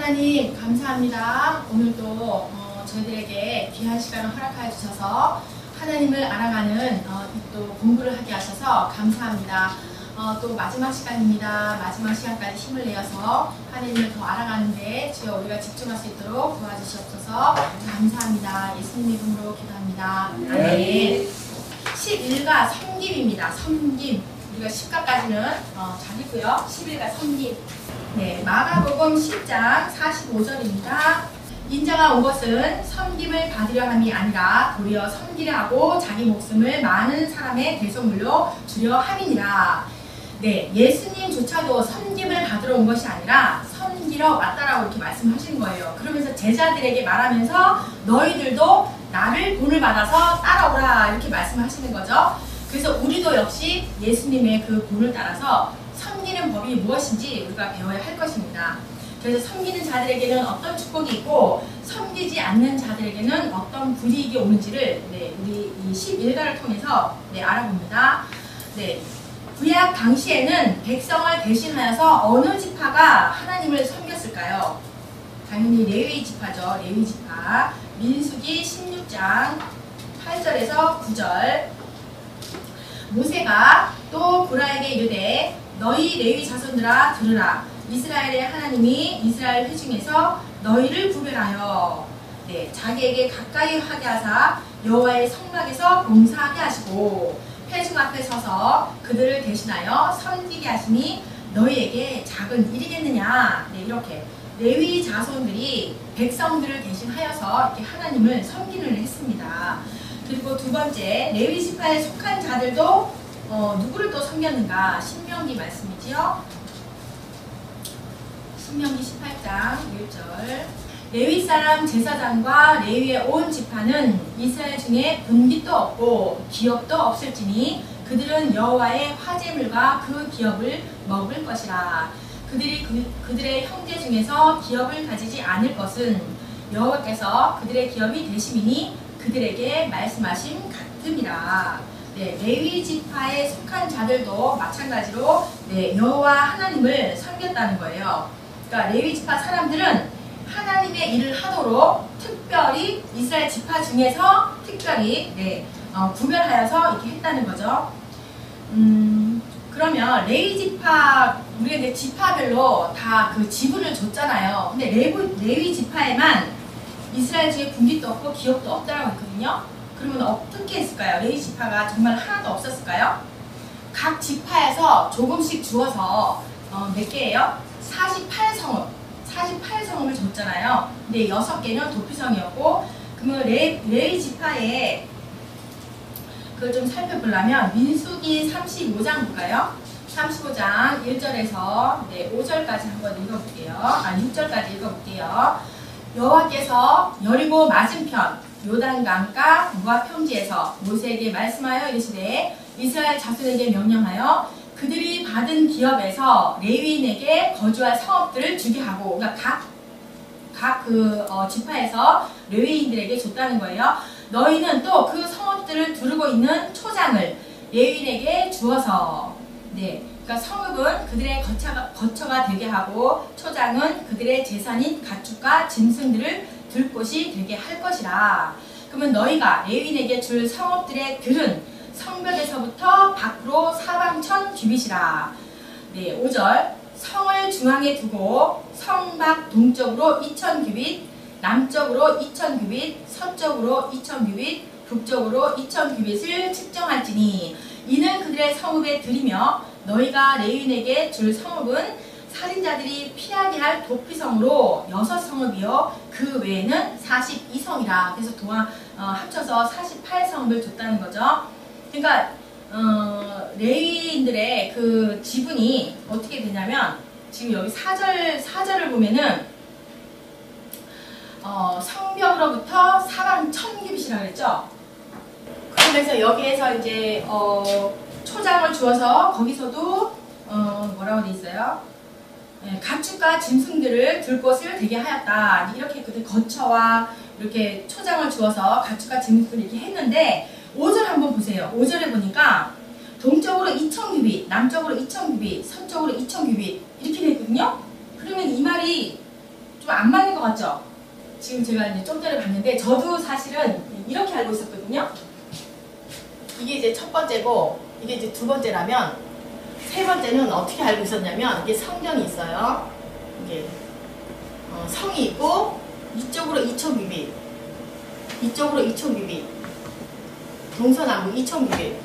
하나님 감사합니다. 오늘도 저희들에게 귀한 시간을 허락하여 주셔서 하나님을 알아가는 또 공부를 하게 하셔서 감사합니다. 또 마지막 시간입니다. 마지막 시간까지 힘을 내어서 하나님을 더 알아가는데 주여 우리가 집중할 수 있도록 도와주시옵소서. 감사합니다. 예수님 이름으로 기도합니다. 아멘. 11가 섬김입니다. 섬김. 우리가 10가까지는 잘 읽고요. 11가 섬김. 네, 마가복음 10장 45절입니다. 인자가 온 것은 섬김을 받으려 함이 아니라 도리어 섬기려 하고 자기 목숨을 많은 사람의 대속물로 주려 함이니라. 네, 예수님조차도 섬김을 받으러 온 것이 아니라 섬기러 왔다라고 이렇게 말씀하신 거예요. 그러면서 제자들에게 말하면서 너희들도 나를 본을 받아서 따라오라 이렇게 말씀하시는 거죠. 그래서 우리도 역시 예수님의 그 본을 따라서 섬기는 법이 무엇인지 우리가 배워야 할 것입니다. 그래서 섬기는 자들에게는 어떤 축복이 있고 섬기지 않는 자들에게는 어떤 불이익이 오는지를 우리 이 11가를 통해서 알아봅니다. 구약 당시에는 백성을 대신하여서 어느 지파가 하나님을 섬겼을까요? 당연히 레위 지파죠. 레위 지파. 민수기 16장 8절에서 9절. 모세가 또 고라에게 이르되 너희 레위 자손들아 들으라. 이스라엘의 하나님이 이스라엘 회중에서 너희를 구별하여 자기에게 가까이 하게 하사 여호와의 성막에서 봉사하게 하시고 회중 앞에 서서 그들을 대신하여 섬기게 하시니 너희에게 작은 일이겠느냐. 이렇게 레위 자손들이 백성들을 대신하여서 이렇게 하나님을 섬기는 했습니다. 그리고 두 번째, 레위 지파에 속한 자들도 누구를 또 섬겼는가? 신명기 말씀이지요. 신명기 18장 1절. 레위 사람 제사장과 레위의 온 지파는 이스라엘 중에 분깃도 없고 기업도 없을지니 그들은 여호와의 화제물과 그 기업을 먹을 것이라. 그들이 그들의 형제 중에서 기업을 가지지 않을 것은 여호와께서 그들의 기업이 되심이니 그들에게 말씀하심 같음이라. 레위 지파에 속한 자들도 마찬가지로 여호와 하나님을 섬겼다는 거예요. 그러니까 레위 지파 사람들은 하나님의 일을 하도록 특별히 이스라엘 지파 중에서 특별히 구별하여서 이렇게 했다는 거죠. 그러면 레위 지파, 우리가 지파별로 다 그 지분을 줬잖아요. 근데 레위 지파에만 이스라엘 중에 분깃도 없고 기업도 없다라고 했거든요. 그러면 어떻게 했을까요? 레위 지파가 정말 하나도 없었을까요? 각 지파에서 조금씩 주어서 몇 개예요? 48성읍을 줬잖아요. 근데 6개는 도피성이었고, 그러면 레위 지파에 그걸 좀 살펴보려면 민수기 35장 볼까요? 35장 1절에서 5절까지 한번 읽어볼게요. 6절까지 읽어볼게요. 여호와께서 여리고 맞은편 요단강가 모압 평지에서 모세에게 말씀하여 이르시되 이스라엘 자손에게 명령하여 그들이 받은 기업에서 레위인에게 거주할 성읍들을 주게 하고, 그러니까 각 지파에서 레위인들에게 줬다는 거예요. 너희는 또 그 성읍들을 두르고 있는 초장을 레위인에게 주어서, 그러니까 성읍은 그들의 거처가 되게 하고 초장은 그들의 재산인 가축과 짐승들을 들 곳이 되게 할 것이라. 그러면 너희가 레위인에게 줄 성읍들의 들은 성벽에서부터 밖으로 사방천 규빗이라. 5절. 성을 중앙에 두고 성 밖 동쪽으로 2000규빗, 남쪽으로 2000규빗, 서쪽으로 2000규빗, 북쪽으로 2000규빗을 측정할지니 이는 그들의 성읍에 들이며 너희가 레위인에게 줄 성읍은 살인자들이 피하게 할 도피성으로 6성읍이요 그 외에는 42성이라. 그래서 합쳐서 48성읍을 줬다는 거죠. 그러니까 레위인들의 그 지분이 어떻게 되냐면 지금 여기 4절을 보면은 성벽으로부터 사방 1000규빗이라고 그랬죠. 그러면서 여기에서 이제 초장을 주어서 거기서도 뭐라고 돼 있어요? 가축과 짐승들을 들 곳을 되게 하였다. 이렇게 그들 거처와 이렇게 초장을 주어서 가축과 짐승들을 이렇게 했는데 5절 한번 보세요. 5절에 보니까 동쪽으로 2000규빗, 남쪽으로 2000규빗, 서쪽으로 2000규빗 이렇게 됐거든요. 그러면 이 말이 좀 좀 안 맞는 것 같죠? 지금 제가 이제 좀 전에 봤는데 저도 사실은 이렇게 알고 있었거든요. 이게 이제 첫 번째고 이게 이제 두 번째라면 세 번째는 어떻게 알고 있었냐면 이게 성전이 있어요. 이게 성이 있고 이쪽으로 2000규빗, 이쪽으로 2000규빗, 동서남북 2000규빗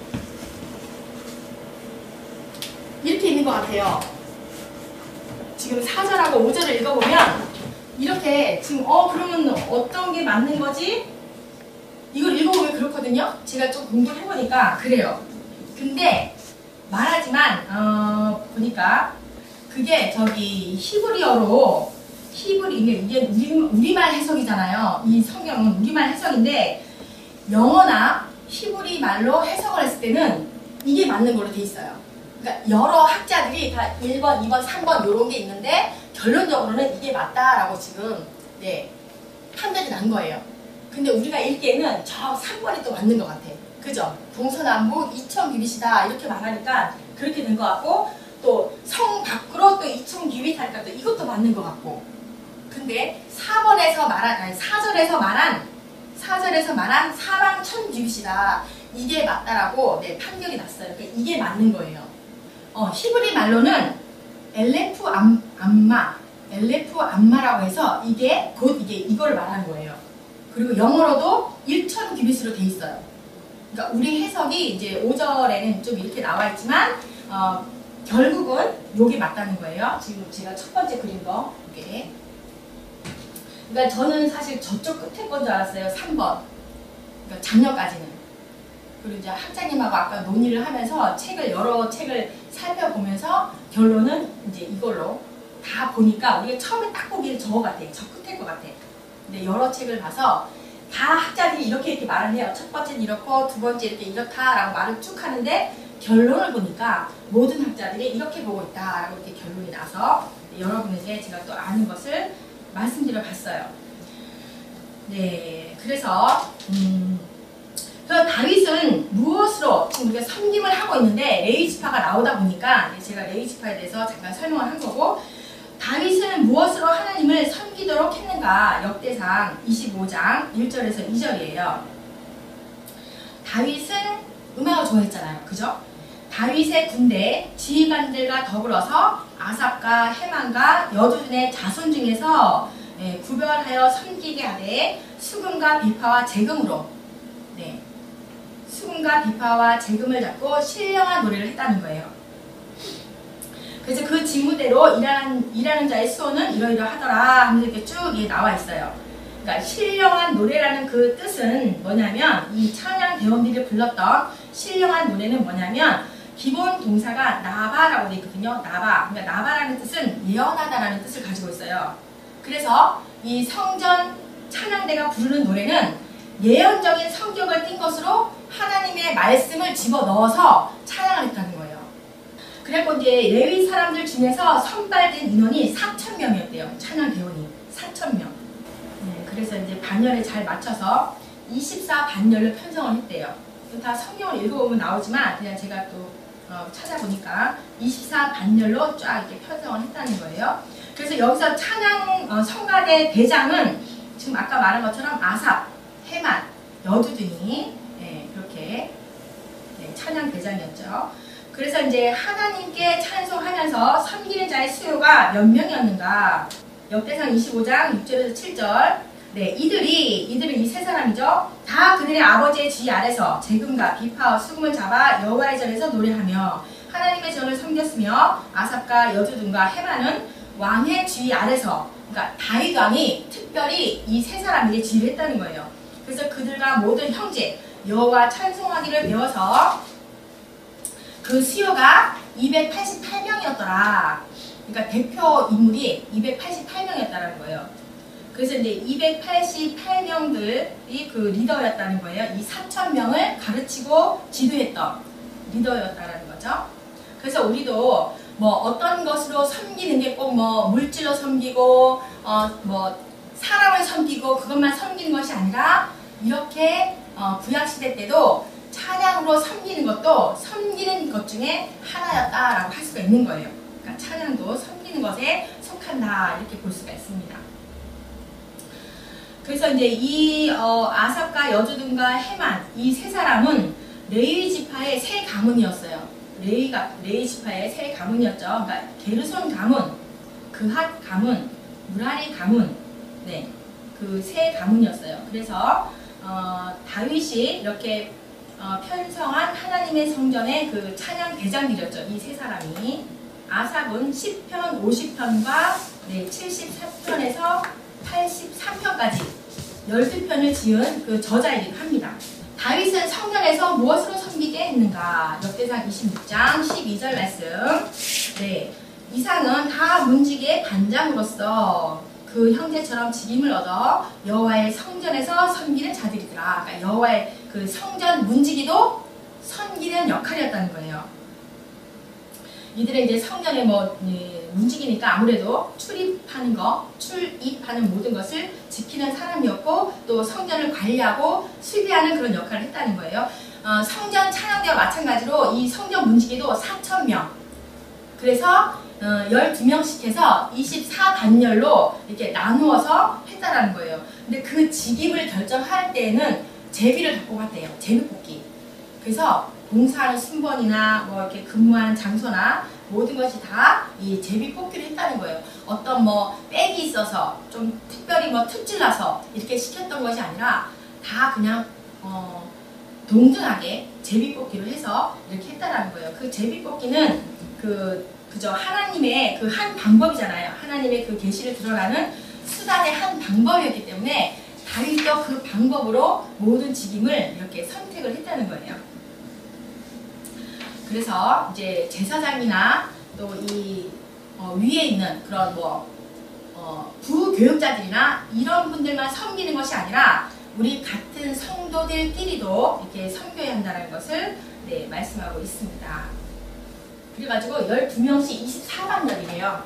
이렇게 있는 것 같아요. 지금 4절하고 5절을 읽어보면 이렇게 지금 그러면 어떤 게 맞는 거지? 이걸 읽어보면 그렇거든요. 제가 좀 공부를 해보니까 그래요. 근데 말하지만 보니까 그게 저기 히브리어로 이게 우리말 해석이잖아요. 이 성경은 우리말 해석인데 영어나 히브리 말로 해석을 했을 때는 이게 맞는 걸로 돼 있어요. 그러니까 여러 학자들이 다 1번, 2번, 3번 이런 게 있는데 결론적으로는 이게 맞다라고 지금 판단이 난 거예요. 근데 우리가 읽기에는 저 3번이 또 맞는 것 같아. 그죠? 동서남북 2000규빗이다 이렇게 말하니까 그렇게 된 것 같고 또 성 밖으로 또 2000규빗 하니까 또 이것도 맞는 것 같고 근데 4절에서 말한 사방 1000규빗이다 이게 맞다라고 판결이 났어요. 그러니까 이게 맞는 거예요. 히브리 말로는 엘레프 암마라고 해서 이게 곧 이걸 말하는 거예요. 그리고 영어로도 1000규빗으로 돼 있어요. 그러니까 우리 해석이 이제 5절에는 좀 이렇게 나와 있지만 결국은 요게 맞다는 거예요. 지금 제가 첫 번째 그린 거 이게. 그러니까 저는 사실 저쪽 끝에 건 줄 알았어요. 3번. 그러니까 작년까지는. 그리고 이제 학자님하고 아까 논의를 하면서 여러 책을 살펴보면서 결론은 이제 이걸로 다 보니까 우리가 처음에 딱 보기에는 저거 같아. 저 끝에 것 같아. 근데 여러 책을 봐서 다 학자들이 이렇게 말을 해요. 첫 번째는 이렇고 두 번째 이렇게 이렇다라고 말을 쭉 하는데 결론을 보니까 모든 학자들이 이렇게 보고 있다라고 이렇게 결론이 나서 여러분에게 제가 또 아는 것을 말씀드려 봤어요. 네, 그래서 다윗은 무엇으로 지금 우리가 섬김을 하고 있는데 레위지파가 나오다 보니까 제가 레위지파에 대해서 잠깐 설명을 한 거고 다윗은 무엇으로 하나님을 섬기도록 했는가 역대상 25장 1절에서 2절이에요. 다윗은 음악을 좋아했잖아요. 그죠? 다윗의 군대 지휘관들과 더불어서 아삽과 헤만과 여두둔의 자손 중에서 구별하여 섬기게 하되 수금과 비파와 재금으로 수금과 비파와 재금을 잡고 신령한 노래를 했다는 거예요. 그래서 그 직무대로 일하는 자의 수호는 이러이러하더라 하면서 이렇게 쭉 나와 있어요. 그러니까 신령한 노래라는 그 뜻은 뭐냐면 이 찬양 대원들이 불렀던 신령한 노래는 뭐냐면 기본 동사가 나바라고 되어 있거든요. 나바. 그러니까 나바라는 뜻은 예언하다라는 뜻을 가지고 있어요. 그래서 이 성전 찬양대가 부르는 노래는 예언적인 성격을 띈 것으로 하나님의 말씀을 집어넣어서 찬양을 했다는 거예요. 그래서 이제 레위 사람들 중에서 선발된 인원이 4000명이었대요. 찬양 대원이 4000명. 그래서 이제 반열에 잘 맞춰서 24반열로 편성을 했대요. 다 성경을 읽어보면 나오지만 그냥 제가 또 찾아보니까 24반열로 쫙 이렇게 편성을 했다는 거예요. 그래서 여기서 찬양 성가대 대장은 지금 아까 말한 것처럼 아삽, 헤만, 여두둔이 그렇게 찬양 대장이었죠. 그래서 이제 하나님께 찬송하면서 섬기는 자의 수요가 몇 명이었는가? 역대상 25장 6절에서 7절. 이들은 이 세 사람이죠. 다 그들의 아버지의 지휘 아래서 재금과 비파와 수금을 잡아 여호와의 전에서 노래하며 하나님의 전을 섬겼으며 아삽과 여두둔과 헤만은 왕의 지휘 아래서 그러니까 다윗 왕이 특별히 이 세 사람에게 지휘를 했다는 거예요. 그래서 그들과 모든 형제 여호와 찬송하기를 배워서 그 수요가 288명이었더라. 그러니까 대표 인물이 288명이었다는 거예요. 그래서 이제 288명들이 그 리더였다는 거예요. 이 4000명을 가르치고 지도했던 리더였다는 거죠. 그래서 우리도 뭐 어떤 것으로 섬기는 게 꼭 뭐 물질로 섬기고 뭐 사람을 섬기고 그것만 섬기는 것이 아니라 이렇게 구약시대 때도 찬양으로 섬기는 것도 섬기는 것 중에 하나였다라고 할 수가 있는 거예요. 그러니까 찬양도 섬기는 것에 속한다 이렇게 볼 수가 있습니다. 그래서 이제 이 아삽과 여두둔과 헤만 이 세 사람은 레위 지파의 세 가문이었어요. 레위 지파의 세 가문이었죠. 그러니까 게르손 가문, 그핫 가문, 무라리 가문, 네, 그 세 가문이었어요. 그래서 다윗이 이렇게 편성한 하나님의 성전의 그 찬양 대장들이었죠. 이 세 사람이. 아삽은 10편, 50편과 네, 74편에서 83편까지 12편을 지은 그 저자이기도 합니다. 다윗은 성전에서 무엇으로 섬기게 했는가? 역대상 26장 12절 말씀. 네, 이상은 다 문지기의 반장으로서 그 형제처럼 직임을 얻어 여호와의 성전에서 섬기는 자들이더라. 그러니까 여호와의 그 성전 문지기도 섬기는 역할이었다는 거예요. 이들은 이제 성전에 문지기니까 아무래도 출입하는 모든 것을 지키는 사람이었고 또 성전을 관리하고 수비하는 그런 역할을 했다는 거예요. 성전 찬양대와 마찬가지로 이 성전 문지기도 4,000명. 그래서 12명씩 해서 24단열로 이렇게 나누어서 했다라는 거예요. 근데 그 직임을 결정할 때에는 제비를 갖고 갔대요. 제비 뽑기. 그래서 봉사하는 순번이나 이렇게 근무하는 장소나 모든 것이 다 이 제비 뽑기를 했다는 거예요. 어떤 빽이 있어서 좀 특별히 특질나서 이렇게 시켰던 것이 아니라 다 그냥 동등하게 제비 뽑기를 해서 이렇게 했다라는 거예요. 그 제비 뽑기는 그저 하나님의 그 한 방법이잖아요. 하나님의 그 계시를 드러나는 수단의 한 방법이었기 때문에 다윗도 그 방법으로 모든 직임을 이렇게 선택을 했다는 거예요. 그래서 이제 제사장이나 또 이 위에 있는 그런 부교육자들이나 이런 분들만 섬기는 것이 아니라 우리 같은 성도들끼리도 이렇게 섬겨야 한다는 것을 네, 말씀하고 있습니다. 그래가지고 12명씩 24반열이래요.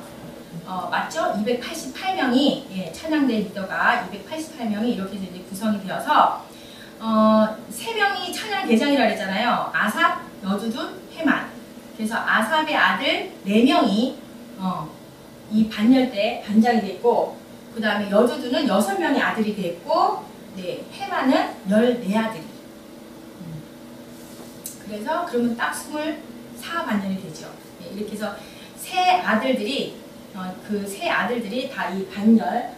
맞죠? 288명이 예, 찬양대 리더가 288명이 이렇게 이제 구성이 되어서 3명이 찬양 대장이라 그랬잖아요. 아삽, 여두둔, 헤만. 그래서 아삽의 아들 4명이 이 반열 때 반장이 됐고 그 다음에 여두둔은 6명의 아들이 됐고 네, 헤만은 14아들이. 그래서 그러면 딱 24반열이 되죠. 네, 이렇게 해서 그 세 아들들이 다 이 반열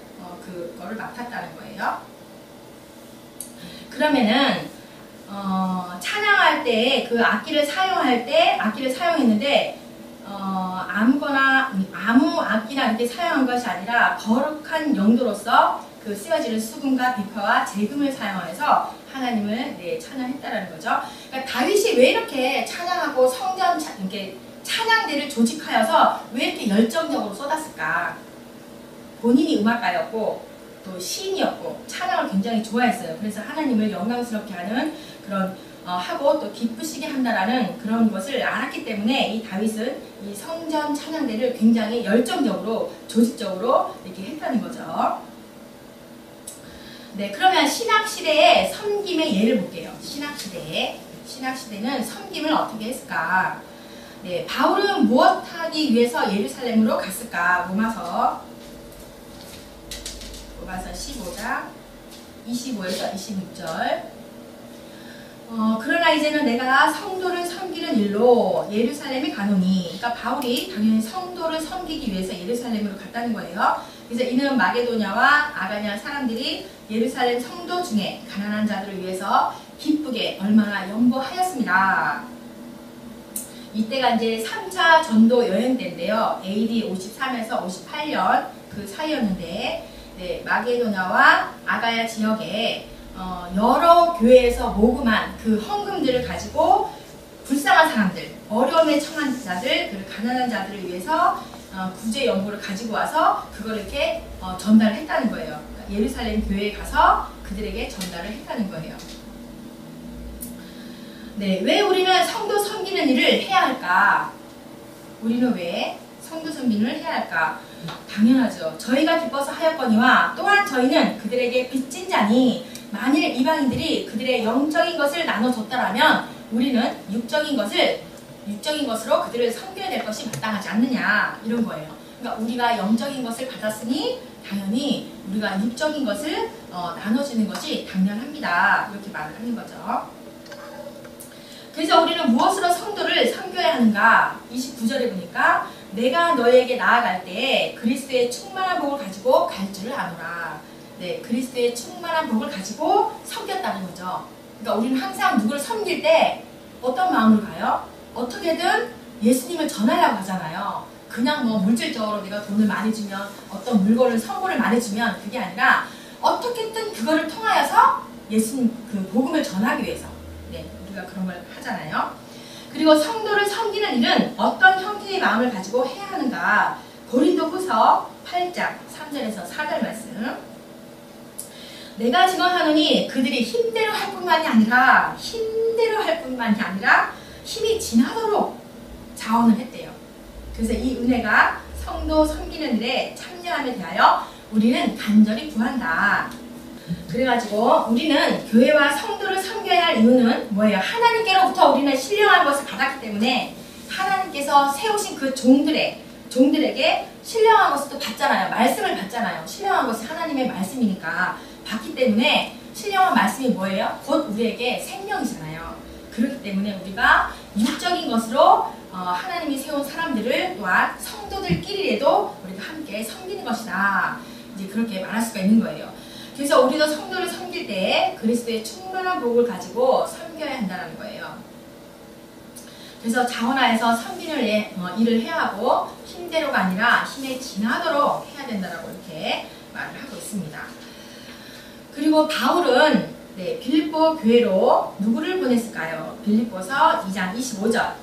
그거를 맡았다는 거예요. 그러면은 찬양할 때 그 악기를 사용했는데 아무 악기나 이렇게 사용한 것이 아니라 거룩한 용도로서 그 쓰여지는 수금과 비파와 재금을 사용해서 하나님을 네, 찬양했다라는 거죠. 그러니까 다윗이 왜 이렇게 찬양하고 성전 이렇게 찬양대를 조직하여서 왜 이렇게 열정적으로 쏟았을까? 본인이 음악가였고 또 시인이었고 찬양을 굉장히 좋아했어요. 그래서 하나님을 영광스럽게 하는 그런 하고 또 기쁘시게 한다라는 그런 것을 알았기 때문에 이 다윗은 이 성전 찬양대를 굉장히 열정적으로 조직적으로 이렇게 했다는 거죠. 네, 그러면 신학시대의 섬김의 예를 볼게요. 신학시대는 섬김을 어떻게 했을까? 네, 바울은 무엇 하기 위해서 예루살렘으로 갔을까? 로마서 15장 25에서 26절. 그러나 이제는 내가 성도를 섬기는 일로 예루살렘에 가노니. 그러니까 바울이 당연히 성도를 섬기기 위해서 예루살렘으로 갔다는 거예요. 그래서 이는 마게도냐와 아가냐 사람들이 예루살렘 성도 중에 가난한 자들을 위해서 기쁘게 얼마나 연보하였습니다. 이때가 이제 3차 전도 여행 때인데요. AD 53에서 58년 그 사이였는데 네, 마게도냐와 아가야 지역에 여러 교회에서 모금한 그 헌금들을 가지고 불쌍한 사람들, 어려움에 처한 자들, 그 가난한 자들을 위해서 구제 연보를 가지고 와서 그걸 이렇게 전달을 했다는 거예요. 그러니까 예루살렘 교회에 가서 그들에게 전달을 했다는 거예요. 네, 왜 우리는 성도 섬기는 일을 해야 할까? 우리는 왜 성도 섬기는 일을 해야 할까? 당연하죠. 저희가 기뻐서 하였거니와 또한 저희는 그들에게 빚진 자니 만일 이방인들이 그들의 영적인 것을 나눠줬더라면 우리는 육적인 것으로 그들을 섬겨야 될 것이 마땅하지 않느냐 이런 거예요. 그러니까 우리가 영적인 것을 받았으니 당연히 우리가 육적인 것을 나눠주는 것이 당연합니다. 이렇게 말을 하는 거죠. 그래서 우리는 무엇으로 성도를 섬겨야 하는가? 29절에 보니까 내가 너에게 나아갈 때 그리스도의 충만한 복을 가지고 갈 줄을 아노라. 네, 그리스도의 충만한 복을 가지고 섬겼다는 거죠. 그러니까 우리는 항상 누구를 섬길 때 어떤 마음으로 가요? 어떻게든 예수님을 전하려고 하잖아요. 그냥 뭐 물질적으로 내가 돈을 많이 주면 어떤 물건을 선물을 많이 주면 그게 아니라 어떻게든 그거를 통하여서 예수님 그 복음을 전하기 위해서 네, 우리가 그런 걸 하잖아요. 그리고 성도를 섬기는 일은 어떤 형태의 마음을 가지고 해야 하는가? 고린도후서 8장 3절에서 4절 말씀. 내가 증언하노니 그들이 힘대로 할 뿐만이 아니라 힘이 지나도록 자원을 했대요. 그래서 이 은혜가 성도 섬기는 일에 참여함에 대하여 우리는 간절히 구한다. 그래가지고 우리는 교회와 성도를 섬겨야 할 이유는 뭐예요? 하나님께로부터 우리는 신령한 것을 받았기 때문에 하나님께서 세우신 그 종들에게 신령한 것을 또 받잖아요. 말씀을 받잖아요. 신령한 것이 하나님의 말씀이니까 받기 때문에 신령한 말씀이 뭐예요? 곧 우리에게 생명이잖아요. 그렇기 때문에 우리가 육적인 것으로 하나님이 세운 사람들을 또한 성도들끼리라도 우리가 함께 섬기는 것이다. 이제 그렇게 말할 수가 있는 거예요. 그래서 우리도 성도를 섬길 때 그리스도의 충만한 복을 가지고 섬겨야 한다는 거예요. 그래서 자원하에서 섬기는 일을 해야 하고 힘대로가 아니라 힘에 지나도록 해야 된다고 이렇게 말을 하고 있습니다. 그리고 바울은 빌립보 교회로 누구를 보냈을까요? 빌립보서 2장 25절.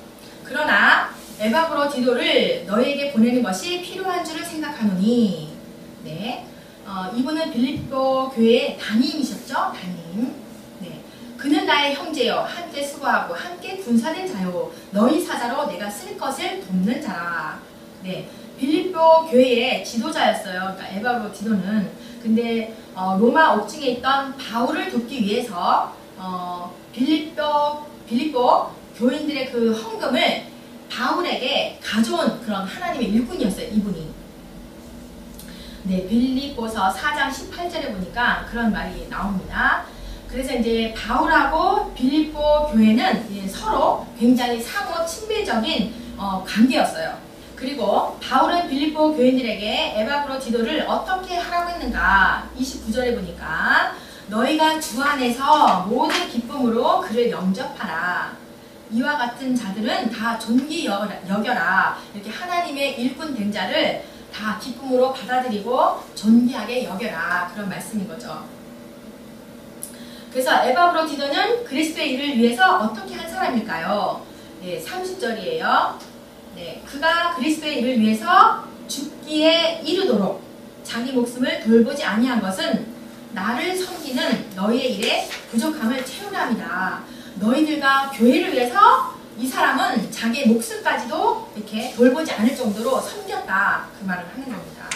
그러나 에바브로디도를 너에게 보내는 것이 필요한 줄을 생각하노니. 네. 이분은 빌립보 교회의 담임이셨죠? 담임. 네. 그는 나의 형제여 함께 수고하고 함께 군사된 자요 너희 사자로 내가 쓸 것을 돕는 자라. 네. 빌립보 교회의 지도자였어요. 그러니까 에바브로디도는. 근데 로마 옥중에 있던 바울을 돕기 위해서 빌립보 교인들의 그 헌금을 바울에게 가져온 그런 하나님의 일꾼이었어요. 이분이. 네, 빌립보서 4장 18절에 보니까 그런 말이 나옵니다. 그래서 이제 바울하고 빌립보 교회는 서로 굉장히 상호 친밀적인 관계였어요. 그리고 바울은 빌립보 교인들에게 에바브로디도를 어떻게 하라고 했는가? 29절에 보니까 너희가 주 안에서 모든 기쁨으로 그를 영접하라. 이와 같은 자들은 다 존귀 여겨라. 이렇게 하나님의 일꾼 된 자를 다 기쁨으로 받아들이고 존귀하게 여겨라. 그런 말씀인 거죠. 그래서 에바브로디도는 그리스도의 일을 위해서 어떻게 한 사람일까요? 네, 30절이에요. 네, 그가 그리스도의 일을 위해서 죽기에 이르도록 자기 목숨을 돌보지 아니한 것은 나를 섬기는 너희의 일에 부족함을 채우랍니다. 너희들과 교회를 위해서 이 사람은 자기의 목숨까지도 이렇게 돌보지 않을 정도로 섬겼다. 그 말을 하는 겁니다.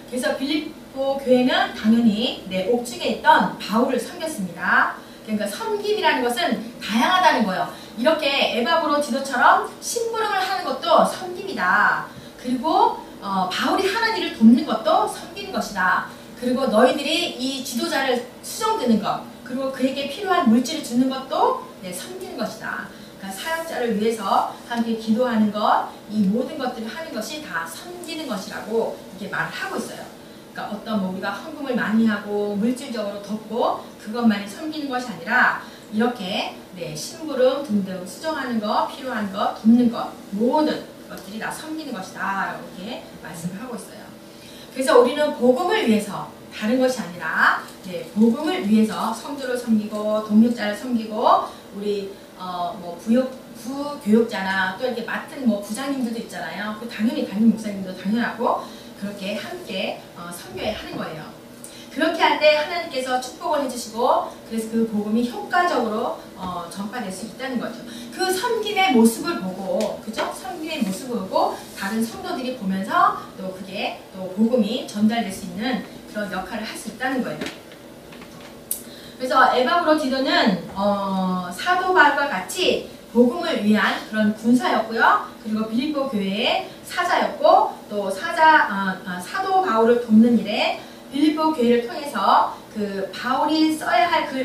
그래서 빌립보 교회는 당연히 옥중에 있던 바울을 섬겼습니다. 그러니까 섬김이라는 것은 다양하다는 거예요. 이렇게 에바브로디도처럼 심부름을 하는 것도 섬김이다. 그리고 바울이 하는 일을 돕는 것도 섬기는 것이다. 그리고 너희들이 이 지도자를 수정드는 것, 그리고 그에게 필요한 물질을 주는 것도 섬기는 것이다. 그러니까 사역자를 위해서 함께 기도하는 것, 이 모든 것들을 하는 것이 다 섬기는 것이라고 이렇게 말을 하고 있어요. 그러니까 어떤 우리가 헌금을 많이 하고 물질적으로 돕고 그것만이 섬기는 것이 아니라 이렇게 심부름 등등 수정하는 것, 필요한 것, 돕는 것 모든 것들이 다 섬기는 것이다. 이렇게 말씀을 하고 있어요. 그래서 우리는 복음을 위해서 다른 것이 아니라 복음을 위해서 성도를 섬기고 동역자를 섬기고 우리 부교육자나 또 이렇게 맡은 부장님들도 있잖아요. 그 당연히 담임 목사님도 당연하고 그렇게 함께 섬겨야 하는 거예요. 그렇게 할 때 하나님께서 축복을 해주시고 그래서 그 복음이 효과적으로 전파될 수 있다는 거죠. 그 섬김의 모습을 보고, 그죠? 섬김의 모습을 보고 다른 성도들이 보면서 또 그게 또 복음이 전달될 수 있는 그런 역할을 할 수 있다는 거예요. 그래서 에바브로디도는 사도 바울과 같이 복음을 위한 그런 군사였고요. 그리고 빌립보 교회의 사자였고 또 사도 바울을 돕는 일에 빌립보 교회를 통해서 그 바울이 써야 할 그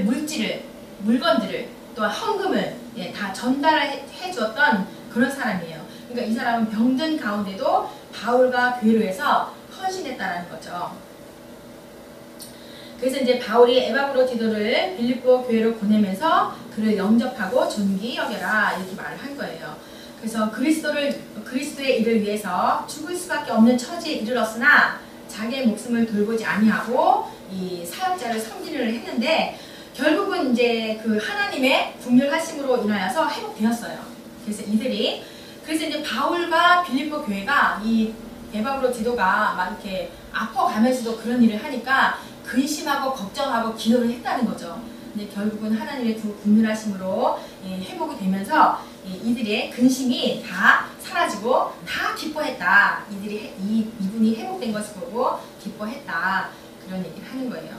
물건들을 또한 헌금을 다 전달해 주었던 그런 사람이에요. 그러니까 이 사람은 병든 가운데도 바울과 교회를 위해서 헌신했다라는 거죠. 그래서 이제 바울이 에바브로디도를 빌립보 교회로 보내면서 그를 영접하고 존귀 여겨라 이렇게 말을 한 거예요. 그래서 그리스도의 일을 위해서 죽을 수밖에 없는 처지에 이르렀으나 자기의 목숨을 돌보지 아니하고 이 사역자를 섬기를 했는데 결국은 이제 그 하나님의 국률하심으로 인하여서 회복되었어요. 그래서 이제 바울과 빌립보 교회가 이 에바브로디도가 막 이렇게 아파가면서도 그런 일을 하니까 근심하고 걱정하고 기도를 했다는 거죠. 근데 결국은 하나님의 국률하심으로 회복이 되면서 이들의 근심이 다 사라지고 다 기뻐했다. 이분이 회복된 것을 보고 기뻐했다. 그런 얘기를 하는 거예요.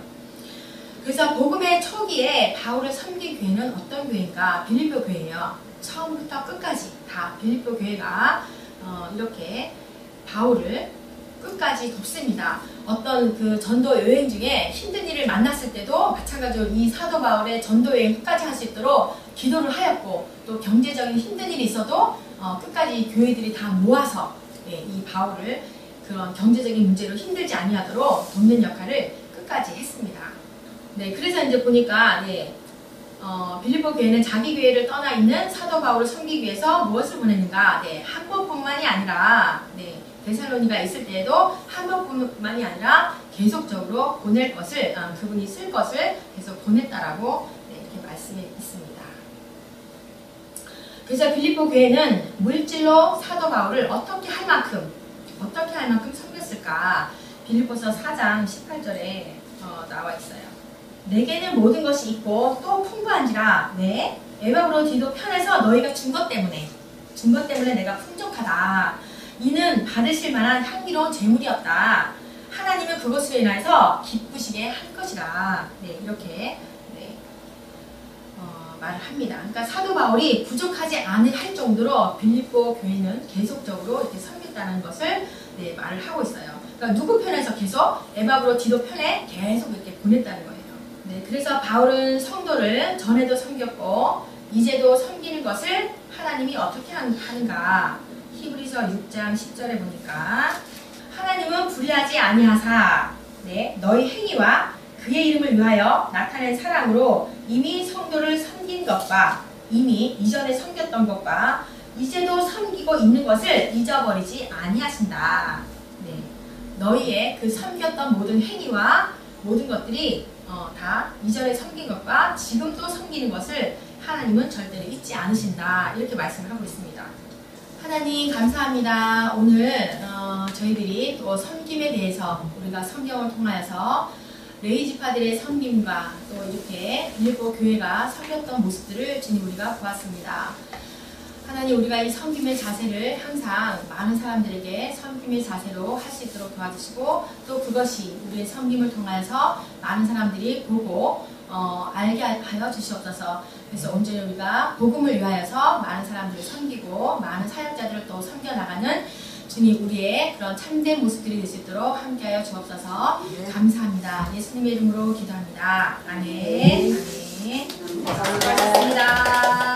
그래서 복음의 초기에 바울을 섬긴 교회는 어떤 교회인가? 빌립보 교회예요. 처음부터 끝까지 다 빌립보 교회가 이렇게 바울을 끝까지 돕습니다. 어떤 그 전도 여행 중에 힘든 일을 만났을 때도 마찬가지로 이 사도 바울의 전도 여행 끝까지 할 수 있도록 기도를 하였고, 또 경제적인 힘든 일이 있어도 끝까지 교회들이 다 모아서 이 바울을 그런 경제적인 문제로 힘들지 아니하도록 돕는 역할을 끝까지 했습니다. 네, 그래서 이제 보니까 빌립보 교회는 자기 교회를 떠나 있는 사도 바울을 섬기기 위해서 무엇을 보냈는가? 한 번뿐만이 아니라 데살로니가 있을 때에도 한 번뿐만이 아니라 계속적으로 보낼 것을 그분이 쓸 것을 계속 보냈다라고 이렇게 말씀이 있습니다. 그래서 빌립보 교회는 물질로 사도 바울을 어떻게 할 만큼 섬겼을까? 빌립보서 4장 18절에 나와 있어요. 내게는 모든 것이 있고 또 풍부한지라 에바브로디도 편에서 너희가 준 것 때문에 내가 풍족하다. 이는 받으실 만한 향기로운 재물이었다. 하나님은 그것으로 인해서 기쁘시게 할 것이라. 이렇게 말을 합니다. 그러니까 사도 바울이 부족하지 않을 정도로 빌립보 교회는 계속적으로 이렇게 섬겼다는 것을 말을 하고 있어요. 그러니까 누구 편에서 계속 에바브로디도 편에 계속 이렇게 보냈다는 거예요. 그래서 바울은 성도를 전에도 섬겼고 이제도 섬기는 것을 하나님이 어떻게 하는가? 히브리서 6장 10절에 보니까 하나님은 불의하지 아니하사 너희 행위와 그의 이름을 위하여 나타낸 사랑으로 이미 성도를 섬긴 것과 이미 이전에 섬겼던 것과 이제도 섬기고 있는 것을 잊어버리지 아니하신다. 너희의 그 섬겼던 모든 행위와 모든 것들이 다 이전에 섬긴 것과 지금도 섬기는 것을 하나님은 절대로 잊지 않으신다. 이렇게 말씀을 하고 있습니다. 하나님 감사합니다. 오늘 저희들이 또 섬김에 대해서 우리가 성경을 통하여서 레위지파들의 섬김과 또 이렇게 빌립보 교회가 섬겼던 모습들을 주님 우리가 보았습니다. 하나님 우리가 이 섬김의 자세를 항상 많은 사람들에게 섬김의 자세로 할 수 있도록 도와주시고 또 그것이 우리의 섬김을 통하여서 많은 사람들이 보고 알게 하여 주시옵소서. 그래서 온전히 우리가 복음을 위하여서 많은 사람들을 섬기고 많은 사역자들을 또 섬겨나가는 주님 우리의 그런 참된 모습들이 될 수 있도록 함께하여 주옵소서. 감사합니다. 예수님의 이름으로 기도합니다. 아멘. 아멘. 수고하셨습니다.